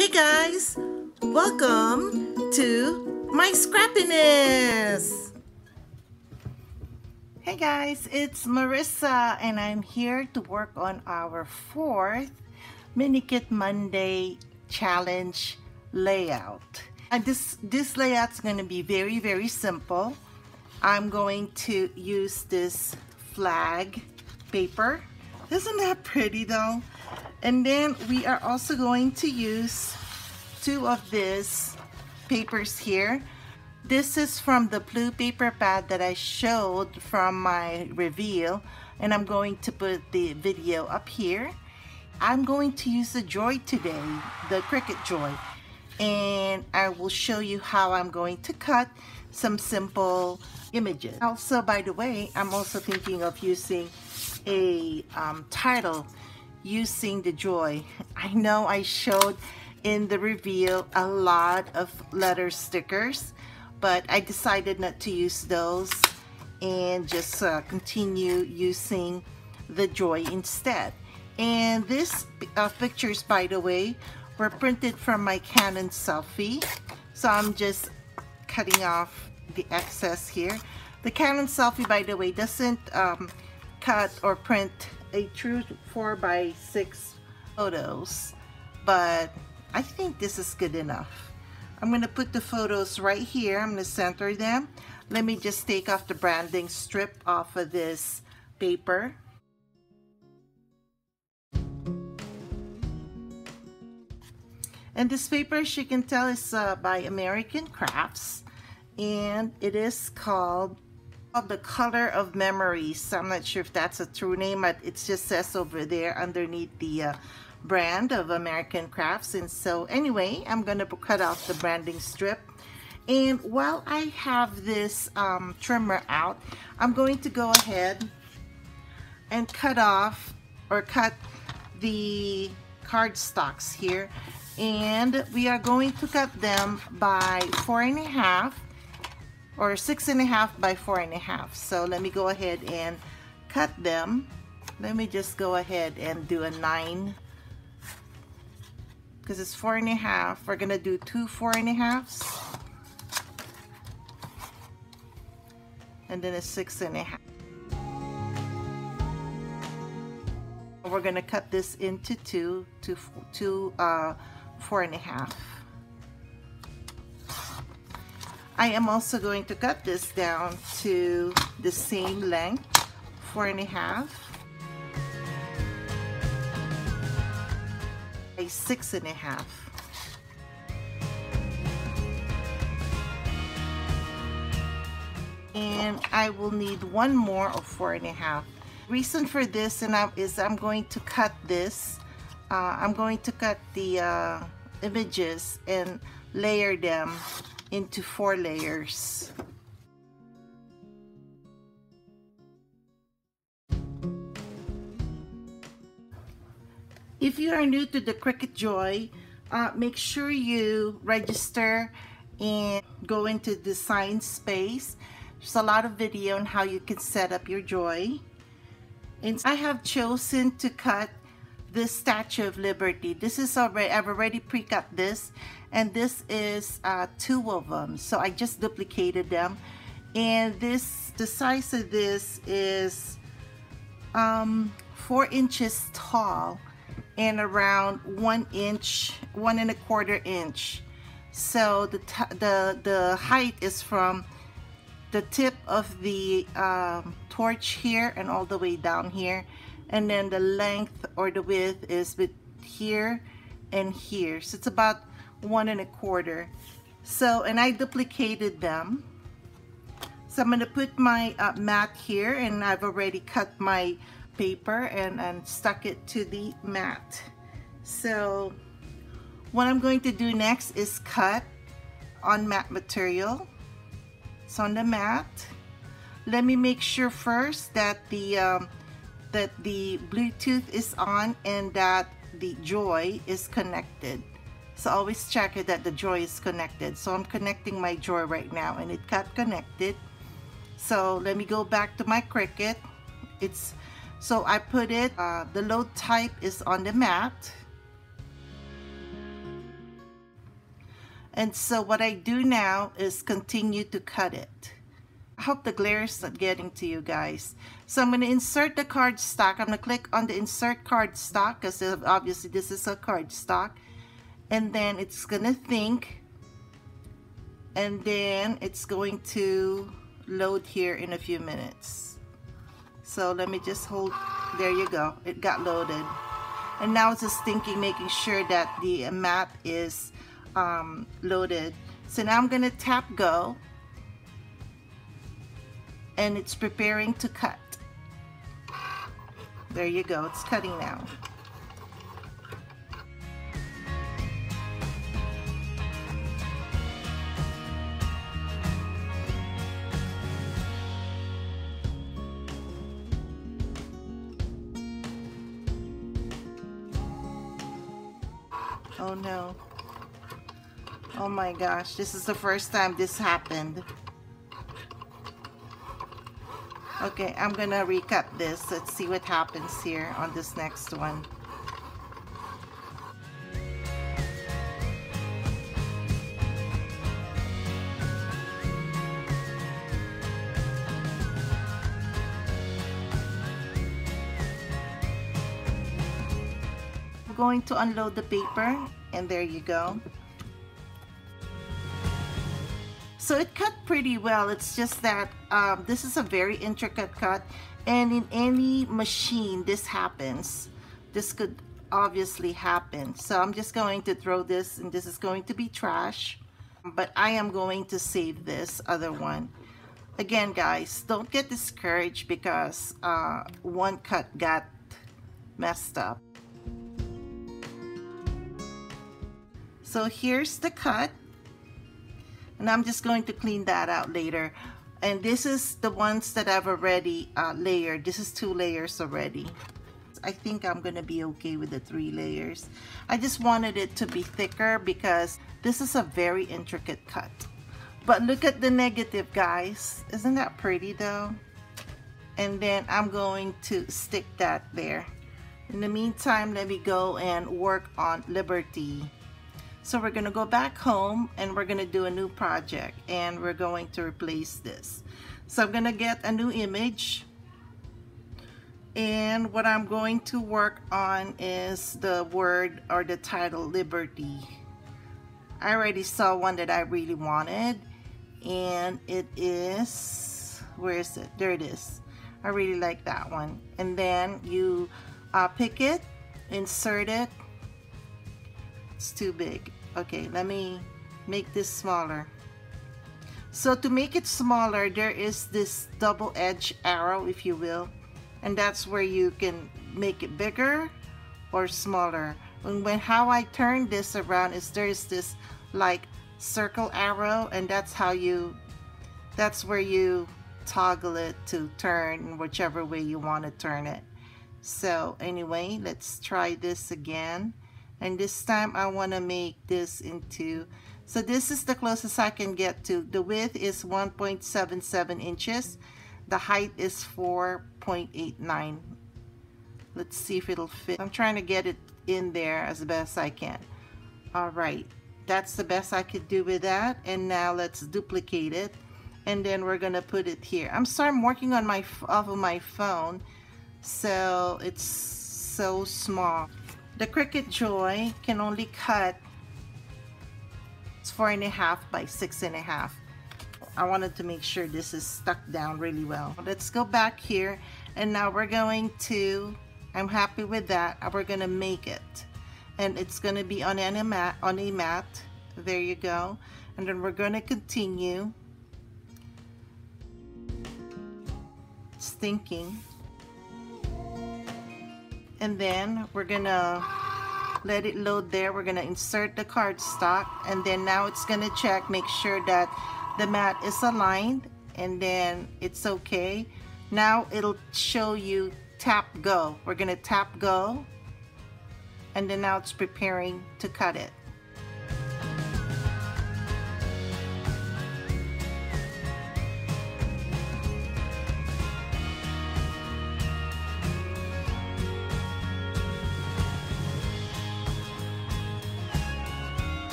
Hey guys, welcome to my scrappiness. Hey guys, it's Marissa and I'm here to work on our fourth Mini Kit Monday challenge layout. And this layout's going to be very simple. I'm going to use this flag paper. Isn't that pretty though? And then we are also going to use two of these papers here. This is from the blue paper pad that I showed from my reveal, and I'm going to put the video up here. I'm going to use the Joy today, the Cricut Joy, and I will show you how I'm going to cut some simple images. Also, by the way, I'm also thinking of using a title using the Joy. I know I showed in the reveal a lot of letter stickers, but I decided not to use those and just continue using the Joy instead. And these pictures, by the way, were printed from my Canon selfie, so I'm just cutting off the excess here. The Canon selfie, by the way, doesn't cut or print a true 4x6 photos, but I think this is good enough. I'm going to put the photos right here. I'm going to center them. Let me just take off the branding strip off of this paper. And this paper, as you can tell, is by American Crafts, and it is called The Color of Memories. I'm not sure if that's a true name, but it just says over there underneath the brand of American Crafts. And so anyway, I'm gonna cut off the branding strip, and while I have this trimmer out, I'm going to go ahead and cut the cardstocks here, and we are going to cut them by 4.5 or 6.5 by 4.5. So let me go ahead and cut them. Let me just go ahead and do a 9, because it's 4.5. We're gonna do 2 4.5s, and then a 6.5. We're gonna cut this into two 4.5. I am also going to cut this down to the same length, 4.5 by 6.5. And I will need one more of 4.5. Reason for this is I'm going to cut this. I'm going to cut the images and layer them into 4 layers. If you are new to the Cricut Joy, make sure you register and go into design space. There's a lot of video on how you can set up your Joy. And I have chosen to cut this Statue of Liberty. This is already, I've already pre-cut this, and this is 2 of them. So I just duplicated them, and the size of this is 4 inches tall and around 1 inch, 1.25 inch. So the height is from the tip of the torch here and all the way down here, and then the length or the width is with here and here, so it's about 1.25. So, and I duplicated them, so I'm going to put my mat here, and I've already cut my paper and stuck it to the mat. So what I'm going to do next is cut on mat material. So on the mat, let me make sure first that the Bluetooth is on and that the Joy is connected. So always check it that the Joy is connected. So I'm connecting my Joy right now, and it got connected. So let me go back to my Cricut. So I put it, the load type is on the mat. And so what I do now is continue to cut it. I hope the glare is not getting to you guys. So I'm going to insert the cardstock. I'm going to click on the insert cardstock because obviously this is a cardstock. And then it's going to think. And then it's going to load here in a few minutes. So let me just hold. There you go. It got loaded. And now it's just thinking, making sure that the mat is loaded. So now I'm going to tap go. And it's preparing to cut. There you go, it's cutting now. Oh no. Oh my gosh, this is the first time this happened. Okay, I'm gonna recut this. Let's see what happens here on this next one. I'm going to unload the paper, and there you go. So it cut pretty well. It's just that this is a very intricate cut, and in any machine this happens. This could obviously happen. So I'm just going to throw this, and this is going to be trash, but I am going to save this other one. Again guys, don't get discouraged because one cut got messed up. So here's the cut. And I'm just going to clean that out later. And this is the ones that I've already layered. This is 2 layers already. I think I'm gonna be okay with the 3 layers. I just wanted it to be thicker because this is a very intricate cut. But look at the negative, guys. Isn't that pretty though? And then I'm going to stick that there. In the meantime, let me go and work on Liberty. So we're going to go back home and we're going to do a new project, and we're going to replace this. So I'm going to get a new image, and what I'm going to work on is the word or the title Liberty. I already saw one that I really wanted, and it is, where is it? There it is. I really like that one. And then you pick it, insert it. It's too big. Okay, let me make this smaller. So to make it smaller, there is this double-edged arrow, if you will, and that's where you can make it bigger or smaller. And how I turn this around is there's this like circle arrow, and that's where you toggle it to turn in whichever way you want to turn it. So anyway, let's try this again. And this time I want to make this into, so this is the closest I can get to. The width is 1.77 inches. The height is 4.89. Let's see if it'll fit. I'm trying to get it in there as best I can. All right, that's the best I could do with that. And now let's duplicate it. And then we're gonna put it here. I'm sorry, I'm working on off of my phone, so it's so small. The Cricut Joy can only cut, it's 4.5 by 6.5. I wanted to make sure this is stuck down really well. Let's go back here, and now we're going to, I'm happy with that. We're gonna make it, and it's gonna be on a mat. There you go. And then we're gonna continue. It's thinking. And then we're gonna let it load there. We're gonna insert the cardstock, and then now it's gonna check, make sure that the mat is aligned, and then it's okay. Now it'll show you tap go. We're gonna tap go, and then now it's preparing to cut it.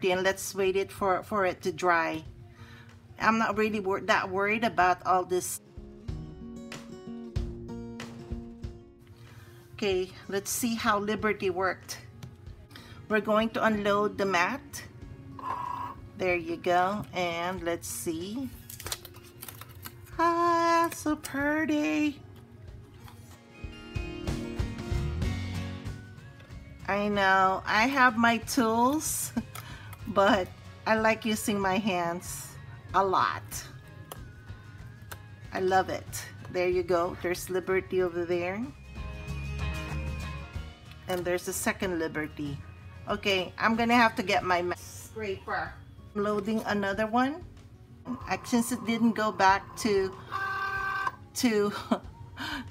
And let's wait it for it to dry. I'm not really that worried about all this. Okay, let's see how Liberty worked. We're going to unload the mat. There you go. And let's see. Ah, so pretty. I know, I have my tools, but I like using my hands a lot. I love it. There you go. There's Liberty over there. And there's a second Liberty. Okay, I'm gonna have to get my scraper. I'm loading another one. Since it didn't go back to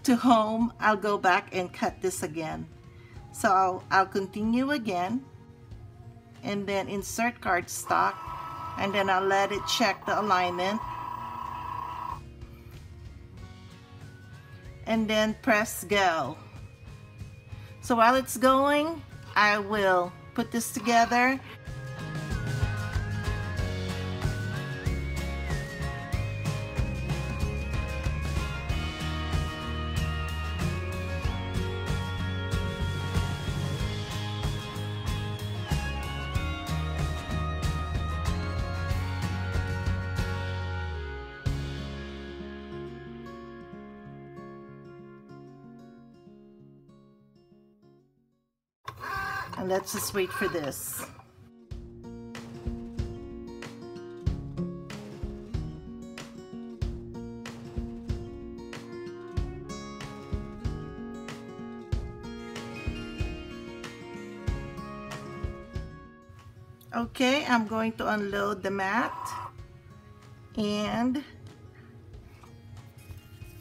home, I'll go back and cut this again. So I'll continue again and then insert cardstock, and then I'll let it check the alignment and then press go. So while it's going, I will put this together. And let's just wait for this. Okay, I'm going to unload the mat and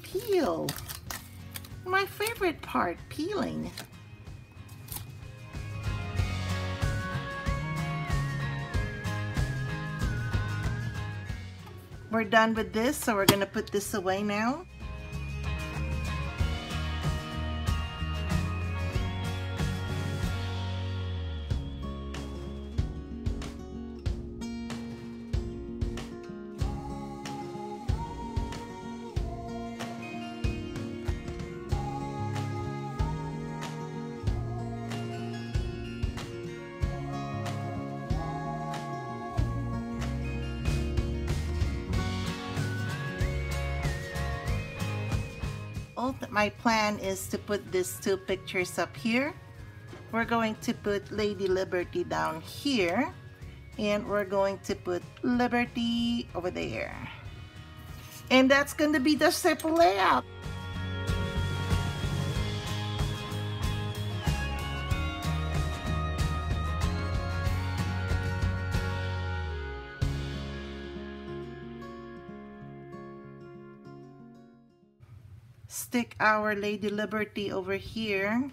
peel. My favorite part, peeling. We're done with this, so we're gonna put this away now. My plan is to put these two pictures up here. We're going to put Lady Liberty down here, and we're going to put Liberty over there. And that's going to be the simple layout. Stick our Lady Liberty over here.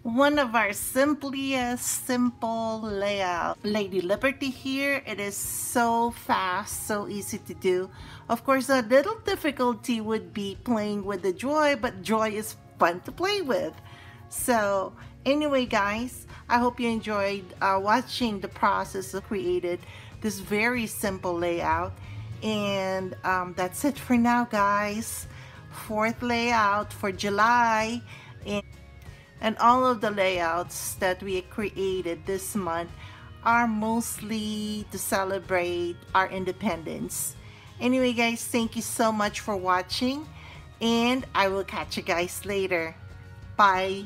One of our simplest simple layout. Lady Liberty here, it is so fast, so easy to do. Of course, a little difficulty would be playing with the Joy, but Joy is fun to play with. So anyway guys, I hope you enjoyed watching the process of created this very simple layout. And that's it for now guys. Fourth layout for July. And all of the layouts that we created this month are mostly to celebrate our independence. Anyway guys, thank you so much for watching, and I will catch you guys later. Bye.